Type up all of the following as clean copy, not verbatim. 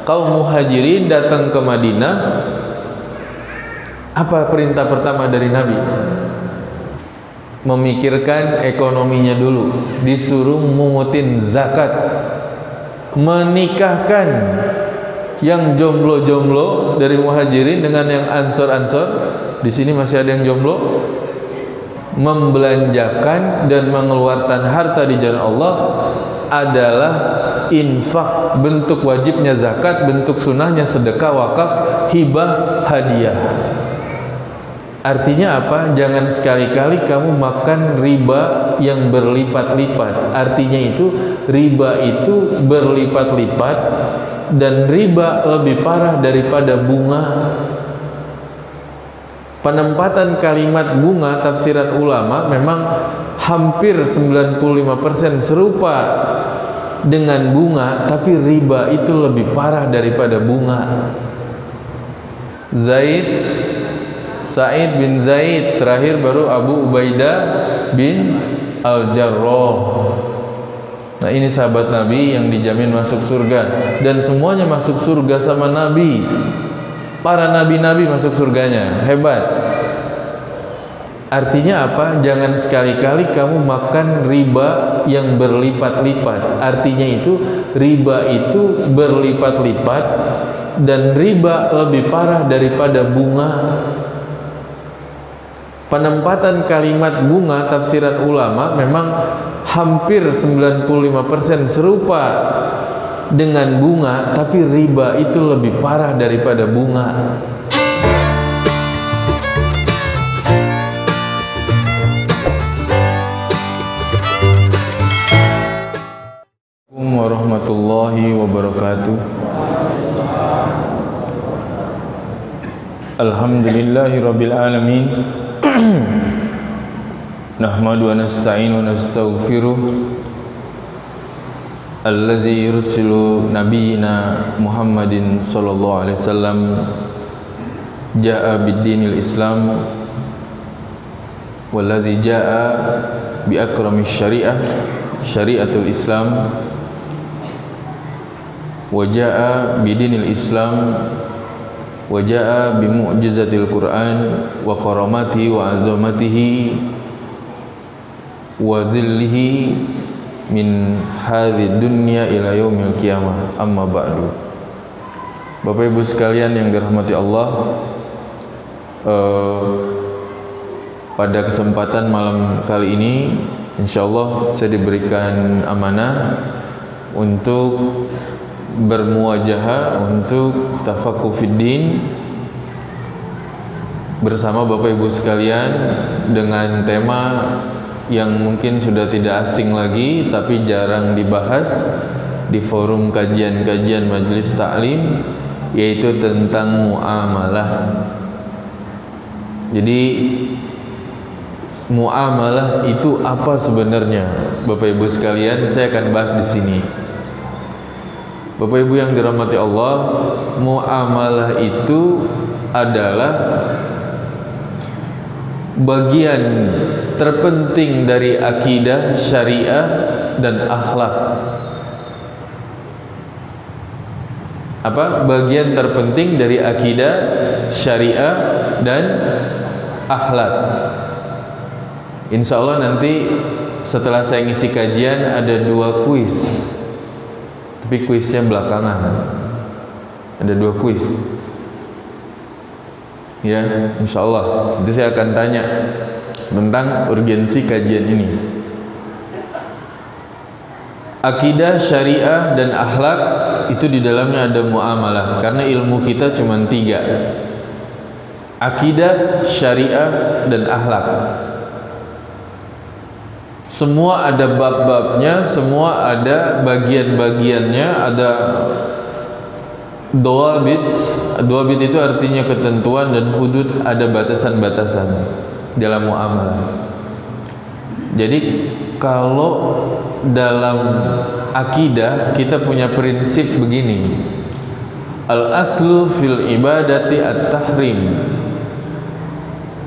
kaum muhajirin datang ke Madinah, apa perintah pertama dari Nabi? Memikirkan ekonominya dulu. Disuruh mungutin zakat, menikahkan yang jomblo-jomblo dari muhajirin dengan yang ansor-ansor. Di sini masih ada yang jomblo. Membelanjakan dan mengeluarkan harta di jalan Allah adalah infak, bentuk wajibnya zakat, bentuk sunnahnya sedekah, wakaf, hibah, hadiah. Artinya apa? Jangan sekali-kali kamu makan riba yang berlipat-lipat. Artinya itu riba itu berlipat-lipat, dan riba lebih parah daripada bunga. Penempatan kalimat bunga, tafsiran ulama memang hampir 95% serupa dengan bunga, tapi riba itu lebih parah daripada bunga. Sa'id bin Zaid, terakhir baru Abu Ubaidah bin Al-Jarrah. Nah, ini sahabat Nabi yang dijamin masuk surga, dan semuanya masuk surga sama Nabi. Para nabi-nabi masuk surganya, hebat. Artinya apa? Jangan sekali-kali kamu makan riba yang berlipat-lipat. Artinya itu riba itu berlipat-lipat, dan riba lebih parah daripada bunga. Penempatan kalimat bunga, tafsiran ulama memang hampir 95% serupa dengan bunga, tapi riba itu lebih parah daripada bunga. Assalamualaikum warahmatullahi wabarakatuh. Alhamdulillahirabbil alamin. Nahmadu wa nasta'inu wa nastaghfiruh. Allazi yursilu nabiyina Muhammadin sallallahu alaihi wasallam jaa bid-dinil Islam, wallazi jaa bi akramis syariah, syariatul Islam, wa jaa bidinil Islam, wa jaa bi mu'jizatil Qur'an wa karamatihi wa azamatihi wa zillihi min hadhi dunya ila yaumil qiyamah, amma ba'du. Bapak Ibu sekalian yang dirahmati Allah, pada kesempatan malam kali ini insyaallah saya diberikan amanah untuk bermuwajahah, untuk tafaqquh fiddin bersama Bapak Ibu sekalian dengan tema yang mungkin sudah tidak asing lagi, tapi jarang dibahas di forum kajian-kajian majelis taklim, yaitu tentang muamalah. Jadi muamalah itu apa sebenarnya, Bapak Ibu sekalian? Saya akan bahas di sini. Bapak Ibu yang dirahmati Allah, muamalah itu adalah bagian terpenting dari akidah, syariah, dan akhlak. Apa? Bagian terpenting dari akidah, syariah, dan akhlak. Insya Allah nanti setelah saya ngisi kajian ada 2 kuis, tapi kuisnya belakangan. Ada 2 kuis, ya, insya Allah nanti saya akan tanya tentang urgensi kajian ini. Akidah, syariah, dan akhlak itu di dalamnya ada muamalah, karena ilmu kita cuma 3: akidah, syariah, dan akhlak. Semua ada bab-babnya, semua ada bagian-bagiannya, ada dawabit. Dawabit itu artinya ketentuan, dan hudud ada batasan-batasan dalam muamalah. Jadi kalau dalam akidah kita punya prinsip begini: al-aslu fil ibadati at-tahrim.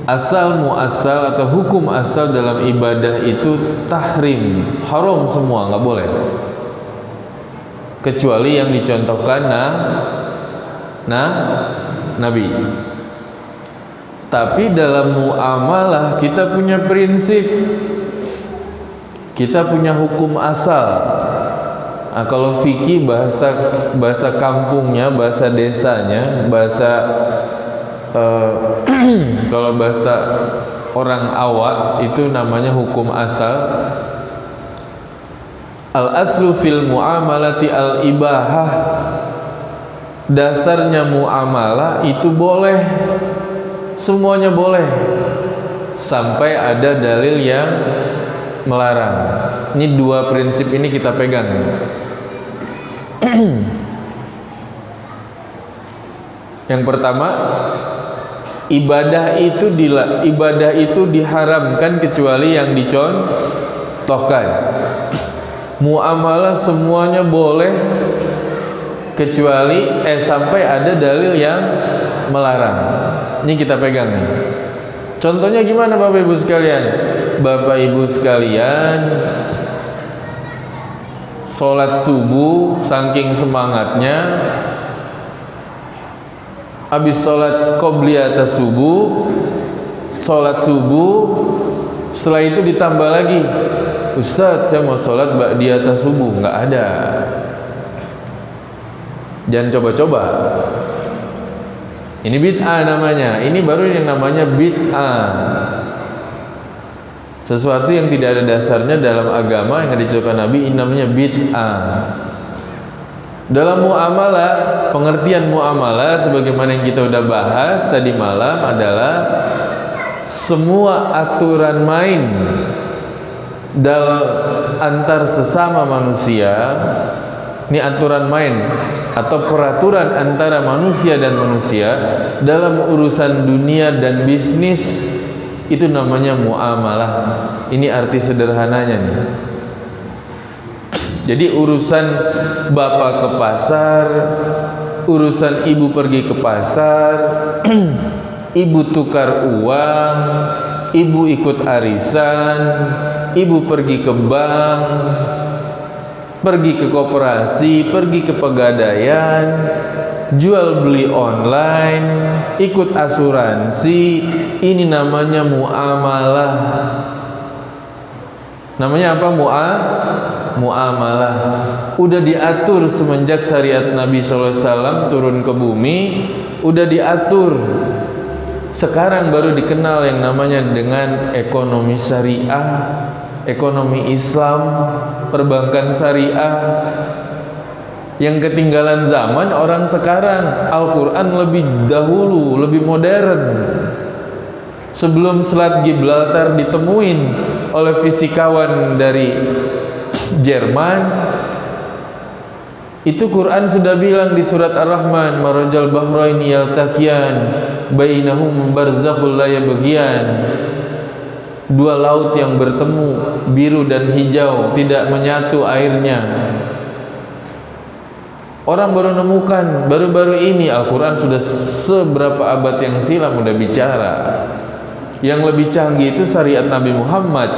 Asal muasal atau hukum asal dalam ibadah itu tahrim, haram semua, nggak boleh. kecuali yang dicontohkan Nabi. Tapi dalam muamalah kita punya prinsip, kita punya hukum asal. Nah, kalau fikih bahasa kampungnya, bahasa desanya, kalau bahasa orang awak itu namanya hukum asal. Al aslu fil muamalati al ibahah. Dasarnya muamalah itu boleh, semuanya boleh, sampai ada dalil yang melarang. Ini dua prinsip ini kita pegang. Yang pertama, ibadah itu diharamkan kecuali yang dicontohkan. Muamalah semuanya boleh kecuali sampai ada dalil yang melarang. Ini kita pegang nih. Contohnya gimana Bapak Ibu sekalian? Bapak Ibu sekalian sholat subuh saking semangatnya, habis sholat qobliyah subuh, sholat subuh, setelah itu ditambah lagi, Ustadz saya mau sholat ba'diyah subuh. Nggak ada. Jangan coba-coba. Ini bid'ah namanya. Ini baru yang namanya bid'ah. Sesuatu yang tidak ada dasarnya dalam agama yang dicontohkan Nabi, ini namanya bid'ah. Dalam muamalah, pengertian muamalah sebagaimana yang kita udah bahas tadi malam adalah semua aturan main dalam antar sesama manusia. Ini aturan main atau peraturan antara manusia dan manusia dalam urusan dunia dan bisnis, itu namanya muamalah. Ini arti sederhananya nih. Jadi urusan bapak ke pasar, urusan ibu pergi ke pasar, ibu tukar uang, ibu ikut arisan, ibu pergi ke bank, pergi ke koperasi, pergi ke pegadaian, jual beli online, ikut asuransi, ini namanya muamalah. Namanya apa? Muamalah. Udah diatur semenjak syariat Nabi SAW turun ke bumi, udah diatur. Sekarang baru dikenal yang namanya dengan ekonomi syariah, ekonomi Islam, perbankan syariah. Yang ketinggalan zaman orang sekarang, Al-Quran lebih dahulu, lebih modern. Sebelum selat Gibraltar ditemuin oleh fisikawan dari Jerman, itu Quran sudah bilang di surat Ar-Rahman, marajal bahraini yaltaqiyan bainahum barzakhul la yabghiyan. Dua laut yang bertemu, biru dan hijau, tidak menyatu airnya. Orang baru nemukan baru-baru ini. Al-Quran sudah seberapa abad yang silam udah bicara. Yang lebih canggih itu syariat Nabi Muhammad.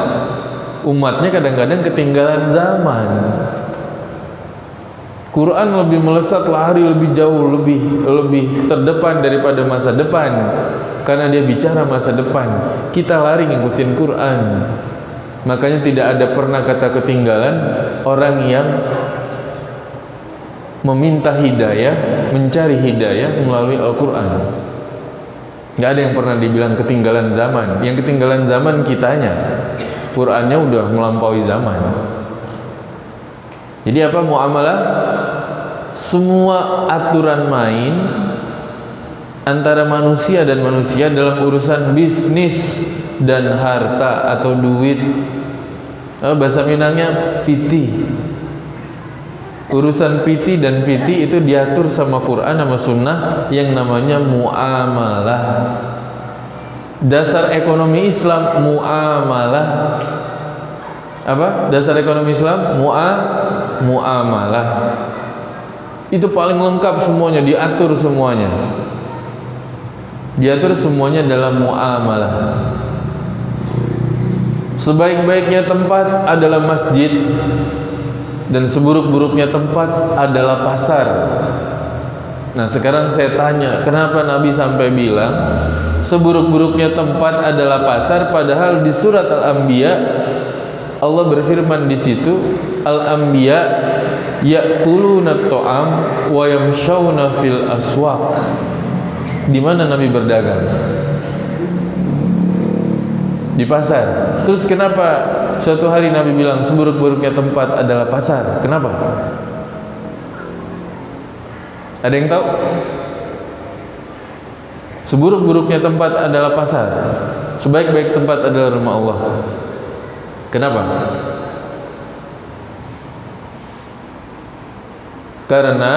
Umatnya kadang-kadang ketinggalan zaman. Quran lebih melesat, lari lebih jauh, lebih terdepan daripada masa depan. Karena dia bicara masa depan, kita lari ngikutin Quran. Makanya tidak ada pernah kata ketinggalan orang yang meminta hidayah, mencari hidayah melalui Al-Quran. Gak ada yang pernah dibilang ketinggalan zaman. Yang ketinggalan zaman kitanya. Qurannya udah melampaui zaman. Jadi apa muamalah? Semua aturan main antara manusia dan manusia dalam urusan bisnis dan harta atau duit. Bahasa Minangnya piti. Urusan piti dan piti itu diatur sama Quran sama Sunnah yang namanya muamalah. Dasar ekonomi Islam muamalah. Apa? Dasar ekonomi Islam muamalah. Itu paling lengkap semuanya, diatur semuanya. Diatur semuanya dalam muamalah. Sebaik-baiknya tempat adalah masjid. dan seburuk-buruknya tempat adalah pasar. Nah, sekarang saya tanya, kenapa Nabi sampai bilang seburuk-buruknya tempat adalah pasar, padahal di surat Al-Anbiya Allah berfirman di situ, Al-Anbiya ya'kuluna at-ta'am wa yamshawna fil aswaq. Di mana Nabi berdagang? Di pasar. Terus kenapa suatu hari Nabi bilang seburuk-buruknya tempat adalah pasar? Kenapa? Ada yang tahu? Seburuk-buruknya tempat adalah pasar, sebaik-baik tempat adalah rumah Allah. Kenapa? Karena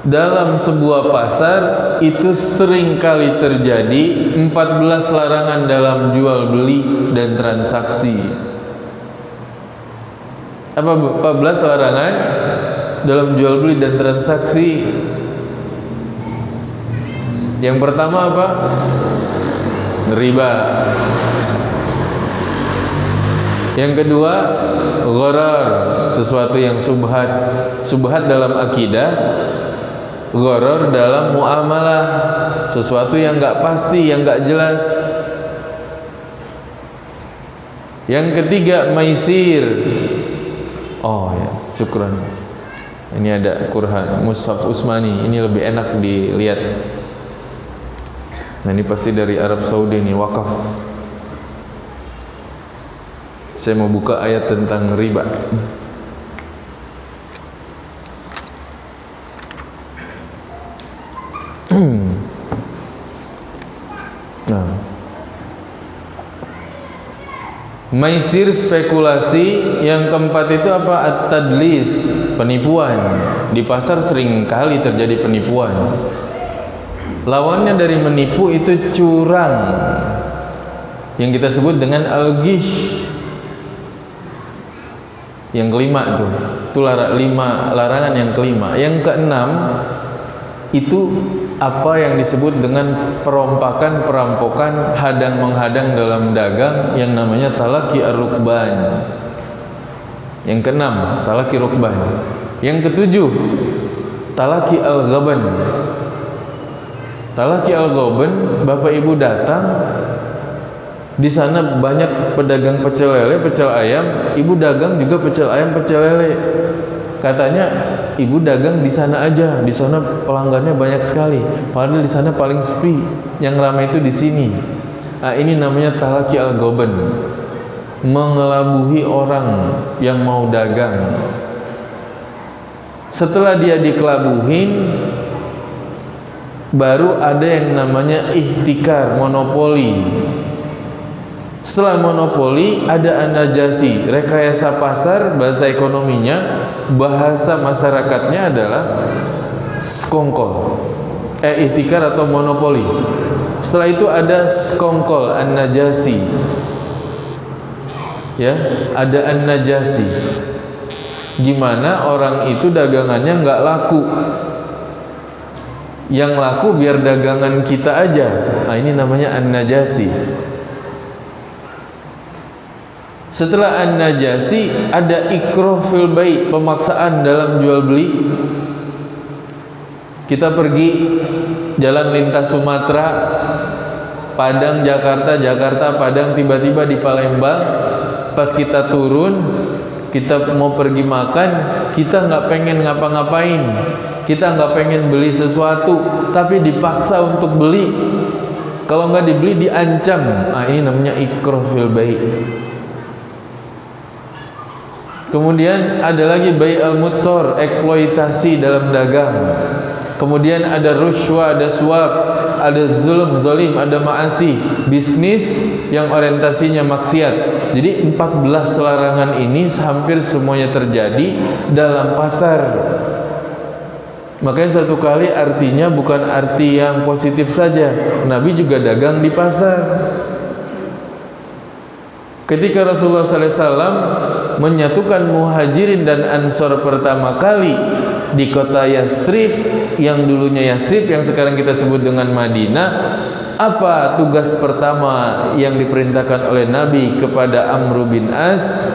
dalam sebuah pasar itu sering kali terjadi 14 larangan dalam jual beli dan transaksi. Apa 14 larangan dalam jual beli dan transaksi? Yang pertama apa? Riba. Yang kedua, gharar, sesuatu yang subhat. Subhat dalam akidah, gharar dalam muamalah, sesuatu yang enggak pasti, yang enggak jelas. Yang ketiga, maisir. Oh ya, syukran. Ini ada Quran Mushaf Utsmani, ini lebih enak dilihat. Nah, ini pasti dari Arab Saudi nih, wakaf. Saya mau buka ayat tentang riba. Nah, maisir, spekulasi. Yang keempat itu apa? At-tadlis, penipuan. Di pasar sering kali terjadi penipuan. Lawannya dari menipu itu curang, yang kita sebut dengan al-ghish. Yang kelima itu larangan yang kelima. Yang keenam itu apa yang disebut dengan perompakan, perampokan, hadang menghadang dalam dagang, yang namanya talaki ar-rukban. Yang keenam, talaki rukban. Yang ketujuh, talaki al-ghaban. Talaki al-ghaban, bapak ibu datang, di sana banyak pedagang pecel lele, pecel ayam, ibu dagang juga pecel ayam, pecel lele. Katanya ibu dagang di sana aja, di sana pelanggannya banyak sekali. Padahal di sana paling sepi, yang ramai itu di sini. Nah, ini namanya talaki al-ghaban, mengelabuhi orang yang mau dagang. Setelah dia dikelabuhin, baru ada yang namanya ihtikar, monopoli. Setelah monopoli ada an-najasi, rekayasa pasar, bahasa ekonominya, bahasa masyarakatnya adalah skongkol. Ihtikar atau monopoli. Setelah itu ada skongkol, an-najasi. Ya, ada an-najasi. Gimana orang itu dagangannya nggak laku? Yang laku biar dagangan kita aja. Nah, ini namanya an-najasi. Setelah an-najasi ada ikrah fil bai', pemaksaan dalam jual beli. Kita pergi jalan lintas Sumatera, Padang, Jakarta, Jakarta, Padang, tiba-tiba di Palembang. Pas kita turun, kita mau pergi makan, kita nggak pengen ngapa-ngapain, kita nggak pengen beli sesuatu, tapi dipaksa untuk beli. Kalau nggak dibeli diancam. Nah, ini namanya ikrah fil bai'. Kemudian ada lagi bai' al-muttar, eksploitasi dalam dagang. Kemudian ada rushwa, ada suap, ada zulm, zolim, ada ma'asi, bisnis yang orientasinya maksiat. Jadi 14 larangan ini hampir semuanya terjadi dalam pasar. Makanya suatu kali artinya bukan arti yang positif saja. Nabi juga dagang di pasar. Ketika Rasulullah SAW menyatukan muhajirin dan ansor pertama kali di kota Yathrib, yang dulunya Yathrib, yang sekarang kita sebut dengan Madinah, apa tugas pertama yang diperintahkan oleh Nabi kepada Amr bin As?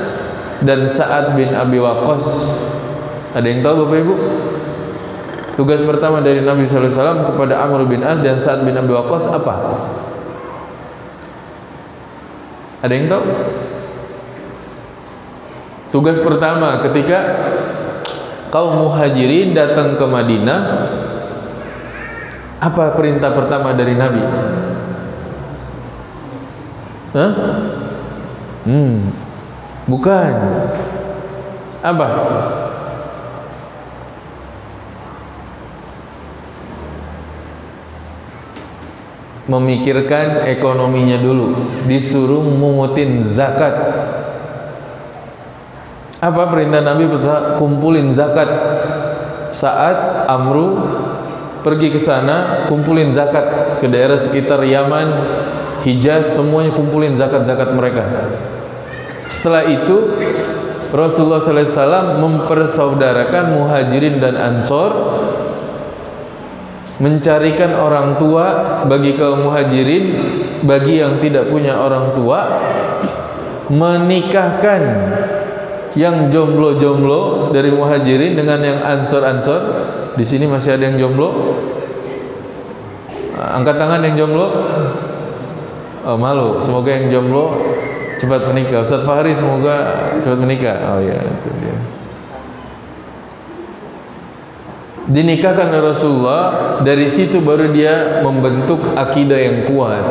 dan Sa'ad bin Abi Waqqas. Ada yang tahu Bapak Ibu? Tugas pertama dari Nabi sallallahu alaihi wasallam kepada Amr bin As dan Sa'ad bin Abi Waqqas apa? Ada yang tahu? Tugas pertama ketika kaum Muhajirin datang ke Madinah, apa perintah pertama dari Nabi? Hah? Bukan. Apa? Memikirkan ekonominya dulu. Disuruh mungutin zakat. Apa perintah Nabi? Kumpulin zakat. Saat Amru pergi ke sana, kumpulin zakat ke daerah sekitar Yaman, Hijaz, semuanya kumpulin zakat-zakat mereka. Setelah itu Rasulullah SAW mempersaudarakan Muhajirin dan Ansor, mencarikan orang tua bagi kaum Muhajirin, bagi yang tidak punya orang tua, menikahkan yang jomblo-jomblo dari Muhajirin dengan yang Ansor-Ansor. Di sini masih ada yang jomblo? Angkat tangan yang jomblo. Oh, malu. Semoga yang jomblo cepat menikah. Ustaz Fahri semoga cepat menikah. Oh ya, itu dia. Dinikahkan oleh Rasulullah. Dari situ baru dia membentuk akidah yang kuat.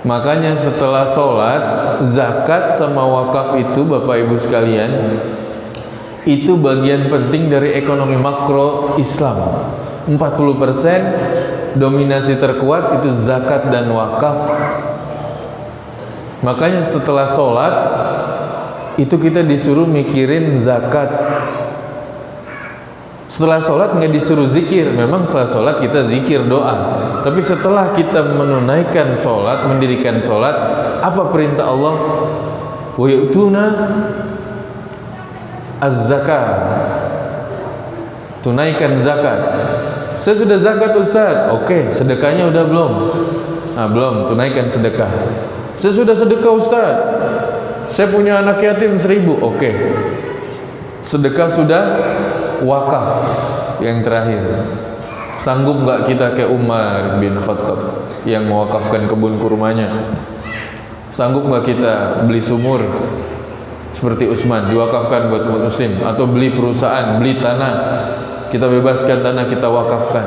Makanya setelah sholat, zakat sama wakaf itu Bapak Ibu sekalian, itu bagian penting dari ekonomi makro Islam. 40% dominasi terkuat itu zakat dan wakaf. Makanya setelah sholat itu kita disuruh mikirin zakat. Setelah sholat nggak disuruh zikir. Memang setelah sholat kita zikir doa. Tapi setelah kita menunaikan sholat, mendirikan sholat, apa perintah Allah? Wa yu'tuna az-zakat. Tunaikan zakat. Saya sudah zakat Ustaz. Oke, sedekahnya udah belum? Belum, tunaikan sedekah. Saya sudah sedekah Ustaz. Saya punya anak yatim 1000. Oke. Sedekah sudah, wakaf yang terakhir. Sanggup nggak kita kayak Umar bin Khattab yang mewakafkan kebun kurmanya? Sanggup nggak kita beli sumur seperti Utsman diwakafkan buat umat muslim, atau beli perusahaan, beli tanah, kita bebaskan tanah, kita wakafkan?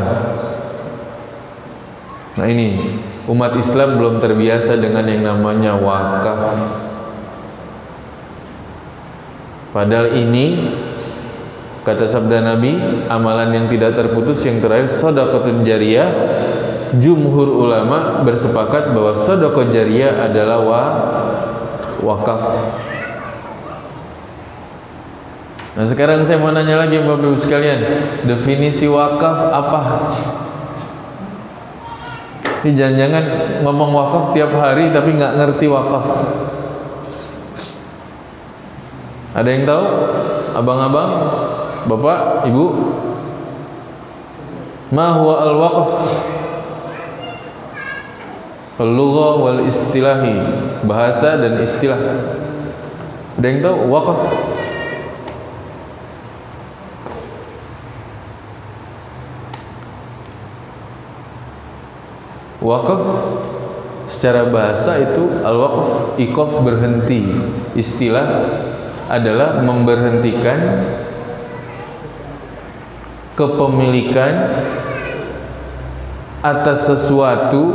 Nah ini umat Islam belum terbiasa dengan yang namanya wakaf. Padahal ini kata sabda Nabi, amalan yang tidak terputus yang terakhir sedekahun jariyah. Jumhur ulama bersepakat bahwa sedekah jariyah adalah wakaf. Nah sekarang saya mau nanya lagi Bapak Ibu sekalian, definisi wakaf apa? Ini jangan-jangan ngomong wakaf tiap hari tapi nggak ngerti wakaf. Ada yang tahu? Abang-abang, Bapak, Ibu? Ma huwa al-waqf? Al-lughah wal istilahi, bahasa dan istilah. Ada yang tahu waqf? Waqf secara bahasa itu al-waqf, iqaf, berhenti. Istilah adalah memberhentikan kepemilikan atas sesuatu,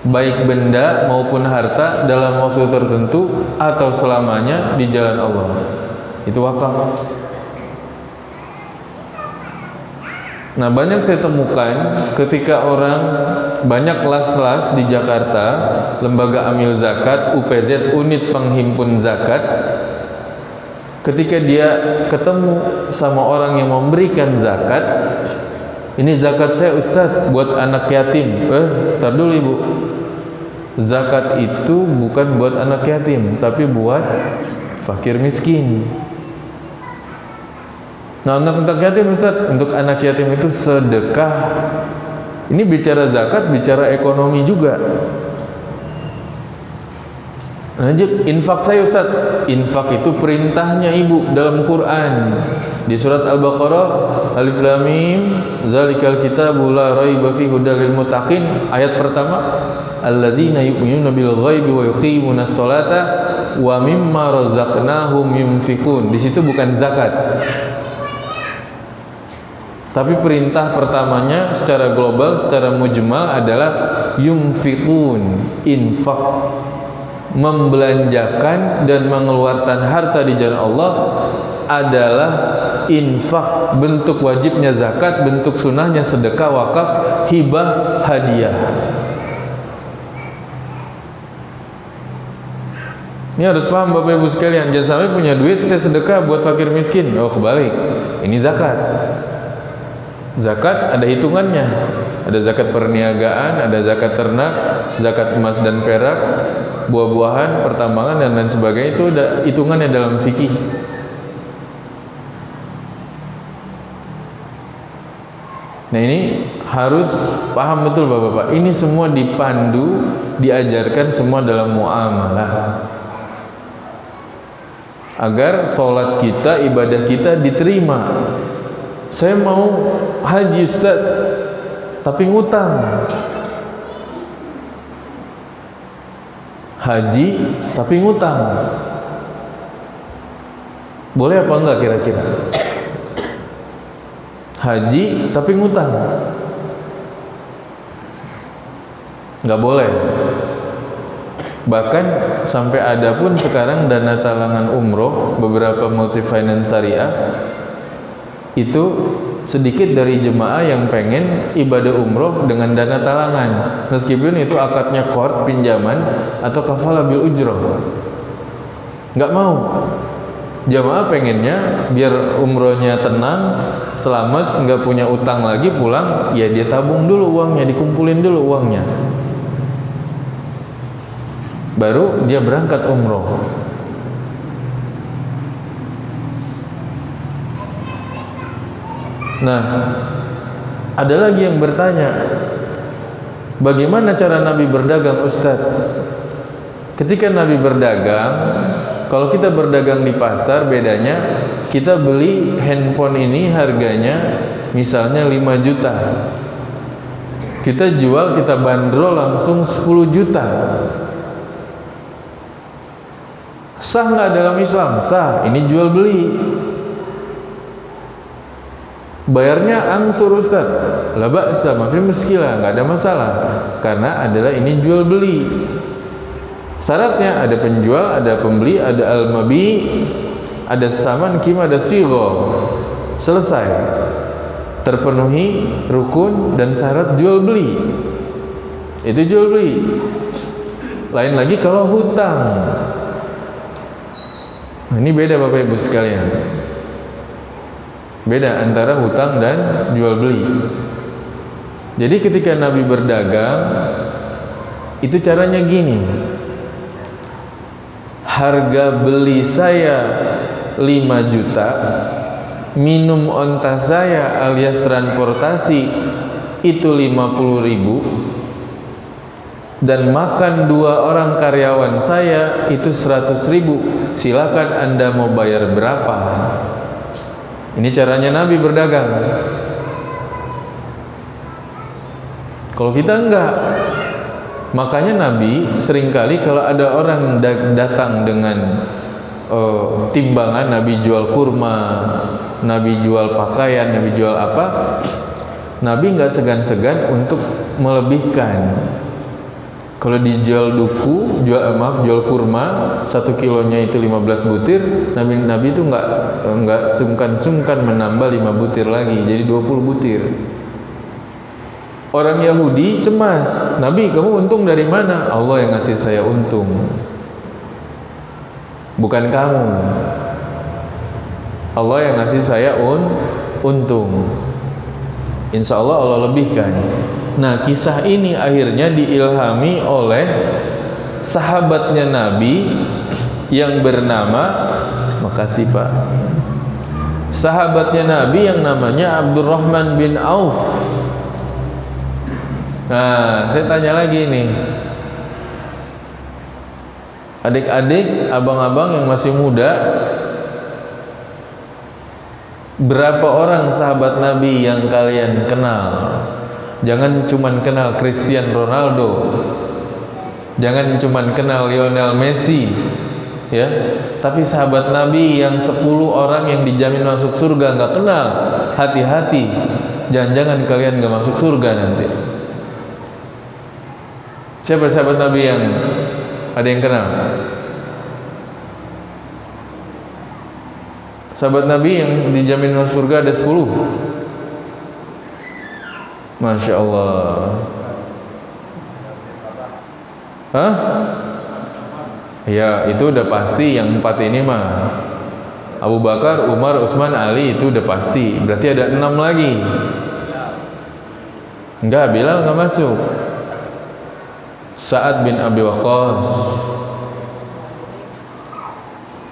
baik benda maupun harta, dalam waktu tertentu atau selamanya di jalan Allah. Itu wakaf. Nah banyak saya temukan ketika orang, banyak las-las di Jakarta, lembaga amil zakat, UPZ, unit penghimpun zakat, ketika dia ketemu sama orang yang memberikan zakat, ini zakat saya Ustadz buat anak yatim. Tar dulu Ibu, zakat itu bukan buat anak yatim, tapi buat fakir miskin. Nah untuk anak yatim Ustaz, untuk anak yatim itu sedekah. Ini bicara zakat, bicara ekonomi juga. Lanjut, infak saya Ustaz. Infak itu perintahnya ibu dalam Quran. Di surat Al-Baqarah, Alif Lam Mim, Zalikal kitabu la raiba fihi hudal lil muttaqin. Ayat pertama, allazina yu'minuna bil ghaibi wa yuqimunas sholata wa mimma razaqnahum yunfikun. Di situ bukan zakat. Tapi perintah pertamanya secara global, secara mujmal adalah yunfikun, infak, membelanjakan dan mengeluarkan harta di jalan Allah adalah infak, bentuk wajibnya zakat, bentuk sunnahnya sedekah, wakaf, hibah, hadiah. Ini harus paham Bapak Ibu sekalian, jangan sampai punya duit saya sedekah buat fakir miskin. Oh, kebalik. Ini zakat. Zakat ada hitungannya. Ada zakat perniagaan, ada zakat ternak, zakat emas dan perak, buah-buahan, pertambangan dan lain sebagainya. Itu ada hitungannya dalam fikih. Nah, ini harus paham betul Bapak-bapak. Ini semua dipandu, diajarkan semua dalam muamalah, agar sholat kita, ibadah kita diterima. Saya mau haji Ustaz, tapi ngutang. Haji tapi ngutang, boleh apa enggak kira-kira? Haji tapi ngutang, nggak boleh. Bahkan sampai ada pun sekarang dana talangan umroh, beberapa multi finance syariah itu sedikit dari jemaah yang pengen ibadah umroh dengan dana talangan, meskipun itu akadnya qard, pinjaman atau kafalah bil ujroh. Nggak mau. Jemaah pengennya biar umrohnya tenang, selamat, nggak punya utang lagi, pulang ya dia tabung dulu uangnya, dikumpulin dulu uangnya, baru dia berangkat umroh. Nah, ada lagi yang bertanya, bagaimana cara Nabi berdagang Ustaz? Ketika Nabi berdagang, kalau kita berdagang di pasar, bedanya kita beli handphone ini harganya misalnya 5 juta, kita jual, kita bandrol langsung 10 juta. Sah nggak dalam Islam? Sah, ini jual beli. Bayarnya angsur Ustaz, la ba'sa, mafi muskilah, nggak ada masalah, karena adalah ini jual beli. Syaratnya ada penjual, ada pembeli, ada al-mabi, ada saman, kim, ada sigho. Selesai, terpenuhi rukun dan syarat jual beli. Itu jual beli. Lain lagi kalau hutang. Nah, ini beda Bapak Ibu sekalian. Beda antara hutang dan jual beli. Jadi ketika Nabi berdagang, itu caranya gini. Harga beli saya 5 juta, minum onta saya alias transportasi itu 50.000, dan makan 2 orang karyawan saya itu 100.000. Silakan Anda mau bayar berapa. Ini caranya Nabi berdagang. Kalau kita enggak, makanya Nabi seringkali kalau ada orang datang dengan timbangan, Nabi jual kurma, Nabi jual pakaian, Nabi jual apa, Nabi enggak segan-segan untuk melebihkan. Kalau dijual duku, jual kurma 1 kilonya itu 15 butir, Nabi itu enggak sungkan-sungkan menambah 5 butir lagi, jadi 20 butir. Orang Yahudi cemas, Nabi kamu untung dari mana? Allah yang ngasih saya untung, bukan kamu. Allah yang ngasih saya untung. Insya Allah Allah lebihkan. Nah, kisah ini akhirnya diilhami oleh sahabatnya Nabi yang bernama, makasih Pak, sahabatnya Nabi yang namanya Abdurrahman bin Auf. Nah, saya tanya lagi nih, Adik-adik, abang-abang yang masih muda, berapa orang sahabat Nabi yang kalian kenal? Jangan cuman kenal Cristiano Ronaldo, jangan cuman kenal Lionel Messi, ya. Tapi sahabat Nabi yang 10 orang yang dijamin masuk surga nggak kenal, hati-hati. Jangan-jangan kalian nggak masuk surga nanti. Siapa sahabat Nabi yang ada yang kenal? Sahabat Nabi yang dijamin masuk surga ada 10. Masya Allah. Hah? Ya, itu udah pasti. Yang 4 ini mah Abu Bakar, Umar, Utsman, Ali, itu udah pasti. Berarti ada 6 lagi. Enggak, Bilal enggak masuk. Sa'ad bin Abi Waqqas.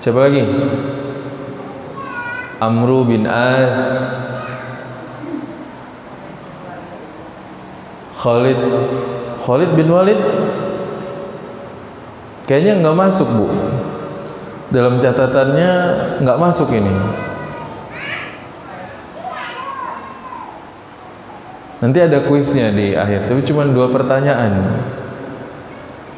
Siapa lagi? Amru bin As. Khalid bin Walid. Kayaknya nggak masuk, Bu. Dalam catatannya nggak masuk ini. Nanti ada kuisnya di akhir, tapi cuma 2 pertanyaan.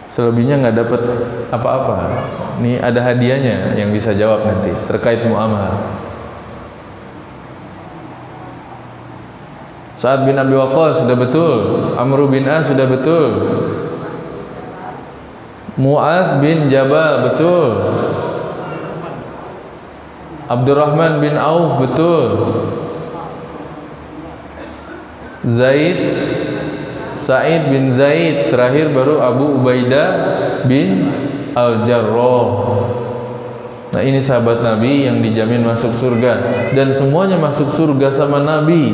Selebihnya nggak dapat apa-apa. Ini ada hadiahnya yang bisa jawab nanti terkait muamalah. Sa'ad bin Abi Waqqas sudah betul, Amru bin As sudah betul, Mu'adz bin Jabal betul, Abdurrahman bin Auf betul, Sa'id bin Zaid, terakhir baru Abu Ubaidah bin Al-Jarrah. Nah, ini sahabat Nabi yang dijamin masuk surga, dan semuanya masuk surga sama Nabi.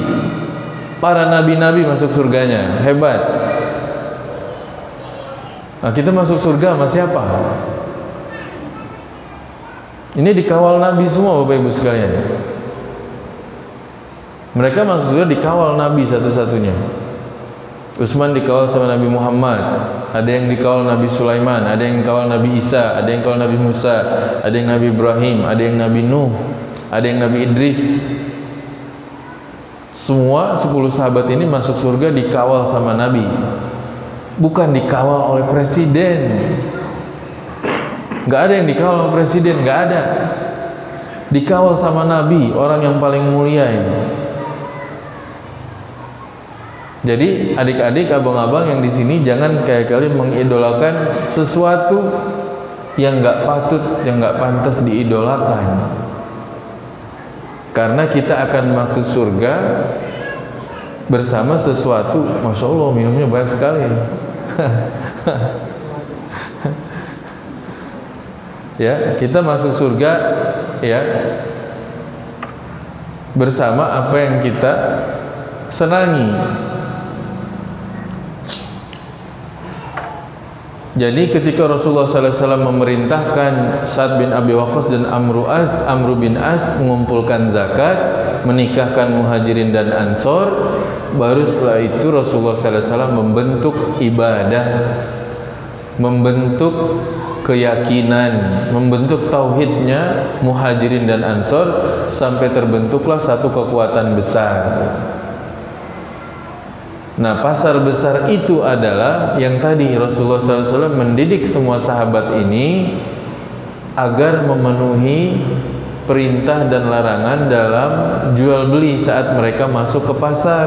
Para nabi-nabi masuk surganya, hebat. Nah, kita masuk surga sama siapa? Ini dikawal Nabi semua, Bapak Ibu sekalian. Mereka masuk surga dikawal Nabi satu-satunya. Utsman dikawal sama Nabi Muhammad, ada yang dikawal Nabi Sulaiman, ada yang dikawal Nabi Isa, ada yang dikawal Nabi Musa, ada yang Nabi Ibrahim, ada yang Nabi Nuh, ada yang Nabi Idris. Semua 10 sahabat ini masuk surga dikawal sama Nabi, bukan dikawal oleh presiden. Gak ada yang dikawal oleh presiden, gak ada. Dikawal sama Nabi, orang yang paling mulia ini. Jadi adik-adik, abang-abang yang di sini jangan sekali-kali mengidolakan sesuatu yang gak patut, yang gak pantas diidolakan. Karena kita akan masuk surga bersama sesuatu. Masya Allah, minumnya banyak sekali. Ya, kita masuk surga ya bersama apa yang kita senangi. Jadi ketika Rasulullah SAW memerintahkan Sa'ad bin Abi Waqqas dan Amru bin As mengumpulkan zakat, menikahkan Muhajirin dan Ansor, baru setelah itu Rasulullah SAW membentuk ibadah, membentuk keyakinan, membentuk tauhidnya Muhajirin dan Ansor, sampai terbentuklah satu kekuatan besar. Nah, pasar besar itu adalah yang tadi Rasulullah SAW mendidik semua sahabat ini agar memenuhi perintah dan larangan dalam jual beli saat mereka masuk ke pasar.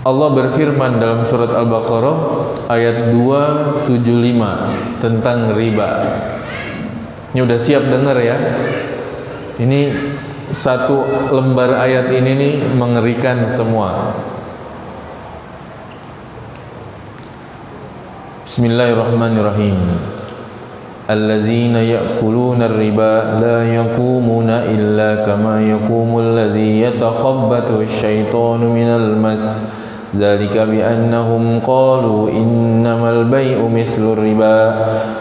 Allah berfirman dalam surat Al-Baqarah ayat 275 tentang riba. Ini udah siap dengar ya. Ini satu lembar ayat ini nih mengerikan semua. Bismillahirrahmanirrahim. Allazina ya'kuluna ar-riba la yaqumuna illa kama yaqumul ladzi yatakhabbathu asy-syaitanu minal mas. Zalika bi'annahum qalu innamal bay'u mithlu riba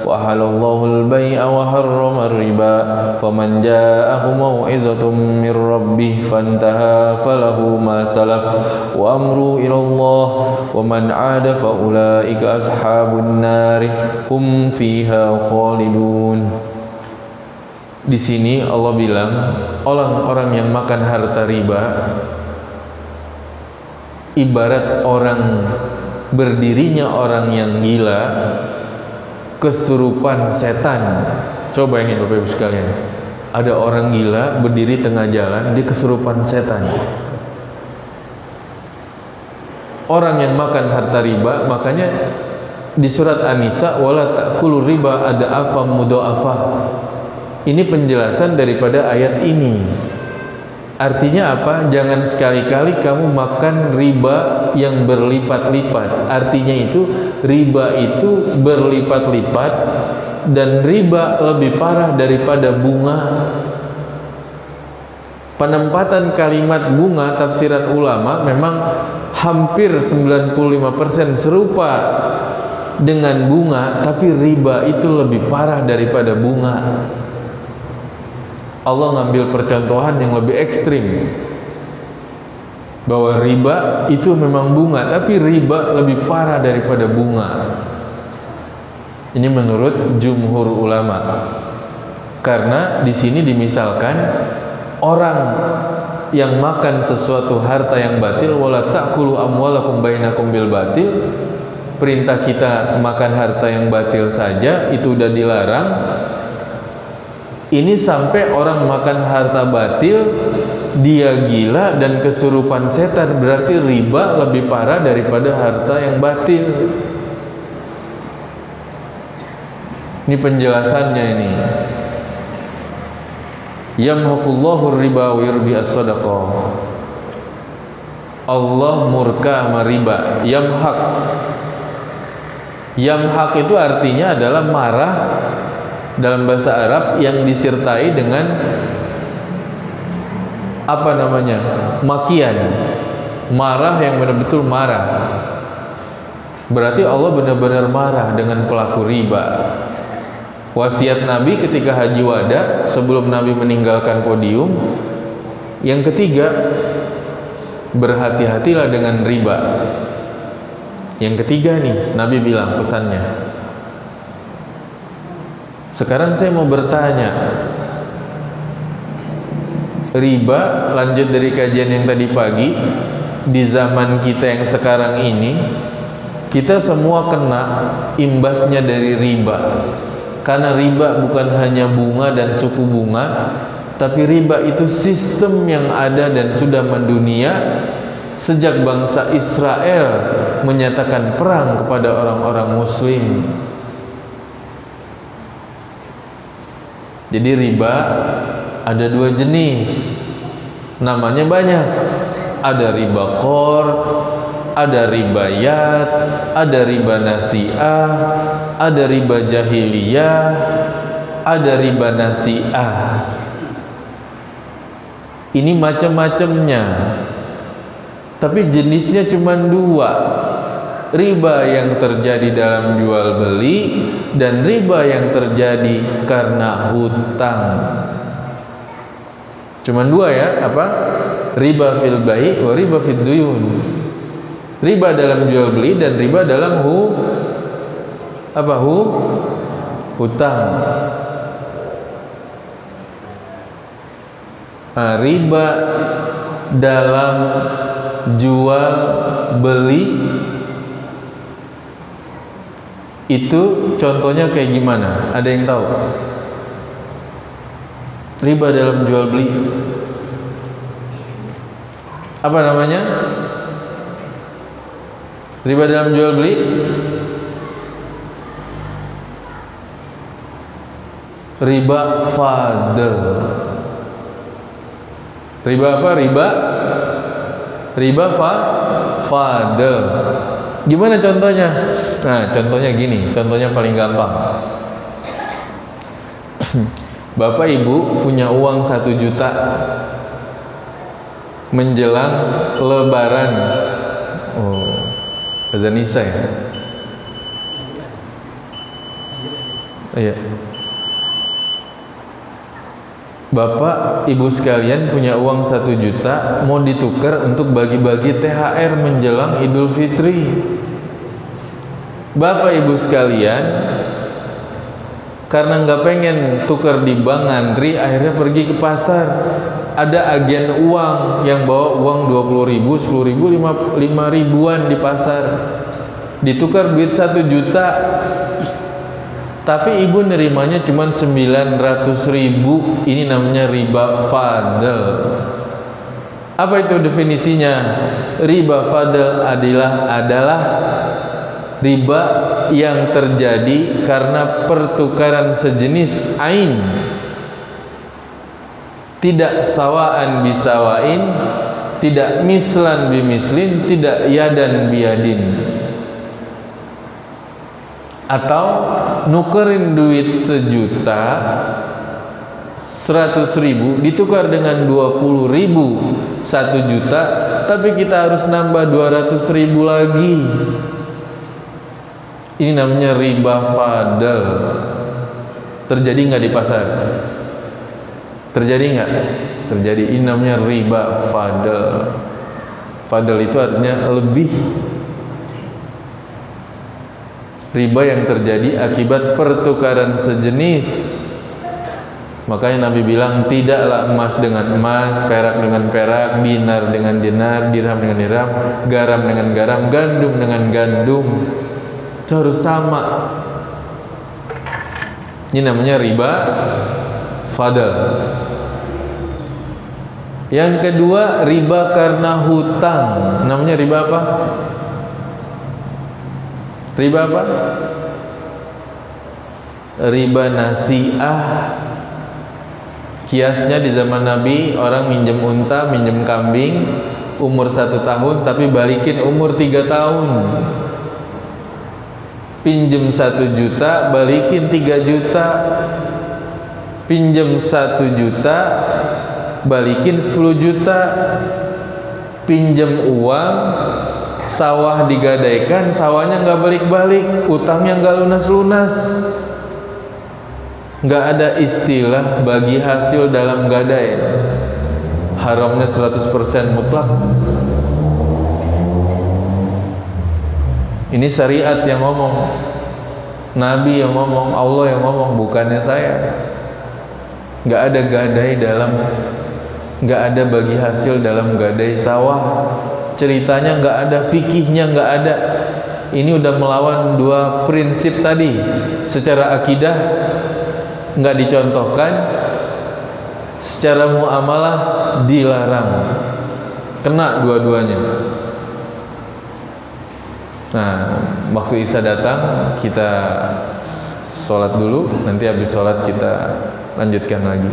wa halallahu al-bay'a wa harrama ar-riba faman ja'ahu maw'izatun min rabbih fantaha falahu ma salaf wa amru ila Allah wa man 'ada fa ulaika ashabun nar hum fiha khalidun. Di sini Allah bilang orang-orang yang makan harta riba ibarat orang berdirinya orang yang gila kesurupan setan. Coba bayangin Bapak Ibu sekalian, ada orang gila berdiri tengah jalan, dia kesurupan setan. Orang yang makan harta riba, makanya di surat An-Nisa wala ta'kulu riba ada'afam mudha'afah. Ini penjelasan daripada ayat ini. Artinya apa? Jangan sekali-kali kamu makan riba yang berlipat-lipat. Artinya itu riba itu berlipat-lipat dan riba lebih parah daripada bunga. Penempatan kalimat bunga tafsiran ulama memang hampir 95% serupa dengan bunga, tapi riba itu lebih parah daripada bunga. Allah ngambil percontohan yang lebih ekstrim bahwa riba itu memang bunga, tapi riba lebih parah daripada bunga. Ini menurut jumhur ulama. Karena di sini dimisalkan orang yang makan sesuatu harta yang batil, wala ta'kulu amwalakum bainakum bil batil. Perintah kita makan harta yang batil saja itu udah dilarang. Ini sampai orang makan harta batil, dia gila dan kesurupan setan, berarti riba lebih parah daripada harta yang batil. Ini penjelasannya ini. Yamhaqullahu riba wa yurbi as-sadaqah. Allah murka sama riba. Yamhaq. Yamhaq itu artinya adalah marah dalam bahasa Arab yang disertai dengan apa namanya? Makian. Marah yang benar-betul marah. Berarti Allah benar-benar marah dengan pelaku riba. Wasiat Nabi ketika haji wada sebelum Nabi meninggalkan podium, yang ketiga, berhati-hatilah dengan riba. Yang ketiga nih Nabi bilang pesannya. Sekarang saya mau bertanya, riba, lanjut dari kajian yang tadi pagi, di zaman kita yang sekarang ini, kita semua kena imbasnya dari riba. Karena riba bukan hanya bunga dan suku bunga, tapi riba itu sistem yang ada dan sudah mendunia sejak bangsa Israel menyatakan perang kepada orang-orang Muslim. Jadi riba ada dua jenis, namanya banyak. Ada riba qard, ada riba yad, ada riba nasi'ah, ada riba jahiliyah, ada riba nasi'ah. Ini macam-macamnya, tapi jenisnya cuma dua. Riba yang terjadi dalam jual beli dan riba yang terjadi karena hutang. Cuman dua ya, apa? Riba fil bai' wa riba fid duyun. Riba dalam jual beli dan riba dalam hutang. Nah, riba dalam jual beli itu contohnya kayak gimana? Ada yang tahu? Riba dalam jual beli apa namanya? Riba dalam jual beli riba fadl. Riba apa? Riba fadl. Gimana contohnya? Nah, contohnya gini, contohnya paling gampang. Bapak Ibu punya uang 1 juta menjelang Lebaran. Oh, azan isya ya? Iya. Bapak, ibu sekalian punya uang 1 juta, mau ditukar untuk bagi-bagi THR menjelang Idul Fitri. Bapak ibu sekalian, karena nggak pengen tukar di bank ngantri, akhirnya pergi ke pasar. Ada agen uang yang bawa uang 20.000, 10.000, 5 ribuan di pasar. Ditukar duit 1 juta. Tapi ibu nerimanya cuma 900.000. Ini namanya riba fadl. Apa itu definisinya? Riba fadl adalah riba yang terjadi karena pertukaran sejenis ain, tidak sawaan bisawain, tidak mislan bimislin, tidak yadan biyadin. Atau nukerin duit 1 juta 100.000 ditukar dengan 20.000 1 juta, tapi kita harus nambah 200.000 lagi. Ini namanya riba fadl. Terjadi nggak di pasar? Terjadi nggak? Terjadi. Ini namanya riba fadl. Fadl itu artinya lebih. Riba yang terjadi akibat pertukaran sejenis. Makanya Nabi bilang, tidaklah emas dengan emas, perak dengan perak, dinar dengan dinar, dirham dengan dirham, garam dengan garam, gandum dengan gandum. Itu harus sama. Ini namanya riba fadl. Yang kedua, riba karena hutang. Namanya riba apa? Riba apa? Riba nasi'ah. Kiasnya di zaman Nabi, orang minjem unta, minjem kambing, umur 1 tahun, tapi balikin umur 3 tahun. Pinjem 1 juta, balikin 3 juta. Pinjem 1 juta, balikin 10 juta. Pinjem uang, sawah digadaikan, sawahnya nggak balik-balik, utangnya nggak lunas-lunas. Nggak ada istilah bagi hasil dalam gadai. Haramnya 100% mutlak. Ini syariat yang ngomong, Nabi yang ngomong, Allah yang ngomong, bukannya saya. Nggak ada gadai dalam, nggak ada bagi hasil dalam gadai sawah. Ceritanya nggak ada, fikihnya nggak ada. Ini udah melawan 2 prinsip tadi. Secara akidah nggak dicontohkan, secara muamalah dilarang. Kena dua-duanya. Nah, waktu Isya datang, kita sholat dulu. Nanti habis sholat kita lanjutkan lagi.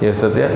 Ya Ustaz ya.